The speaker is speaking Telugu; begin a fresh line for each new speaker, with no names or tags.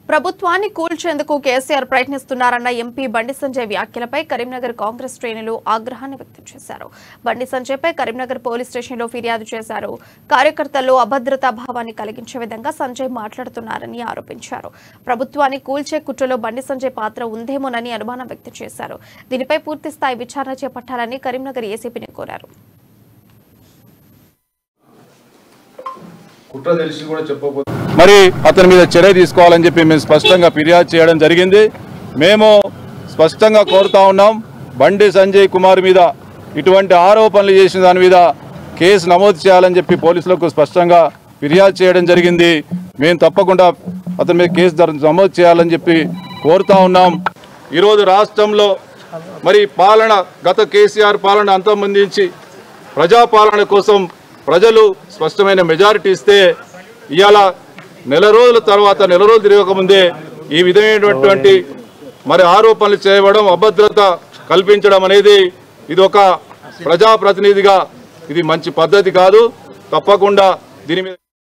ప్రభుత్వాన్ని కూల్చేందుకు కేసీఆర్ ప్రయత్నిస్తున్నారన్న ఎంపీ బండి సంజయ్ వ్యాఖ్యలపై కరీంనగర్ కాంగ్రెస్ శ్రేణులు ఆగ్రహాన్ని వ్యక్తం చేశారు. బండి సంజయ్పై కరీంనగర్ పోలీస్ స్టేషన్లో ఫిర్యాదు చేశారు. కార్యకర్తల్లో అభద్రతా భావాన్ని కలిగించే విధంగా సంజయ్ మాట్లాడుతున్నారని ఆరోపించారు. ప్రభుత్వాన్ని కూల్చే కుట్రలో బండి సంజయ్ పాత్ర ఉందేమోనని అనుమానం వ్యక్తం చేశారు. దీనిపై పూర్తిస్థాయి విచారణ చేపట్టాలని కరీంనగర్ ఏసీపీని కోరారు.
మరి అతని మీద చర్య తీసుకోవాలని చెప్పి మేము స్పష్టంగా ఫిర్యాదు చేయడం జరిగింది. మేము స్పష్టంగా కోరుతా ఉన్నాం, బండి సంజయ్ కుమార్ మీద ఇటువంటి ఆరోపణలు చేసిన దాని మీద కేసు నమోదు చేయాలని చెప్పి పోలీసులకు స్పష్టంగా ఫిర్యాదు చేయడం జరిగింది. మేము తప్పకుండా అతని మీద కేసు నమోదు చేయాలని చెప్పి కోరుతా ఉన్నాం. ఈరోజు రాష్ట్రంలో మరి పాలన గత కేసీఆర్ పాలన అంతమొందించి ప్రజాపాలన కోసం ప్రజలు స్పష్టమైన మెజారిటీ ఇస్తే ఇవాళ నెల రోజుల తిరగకముందే ఈ విధమైనటువంటి మరి ఆరోపణలు చేయడం, అభద్రత కల్పించడం అనేది ఇది ఒక ప్రజాప్రతినిధిగా ఇది మంచి పద్ధతి కాదు. తప్పకుండా దీని మీద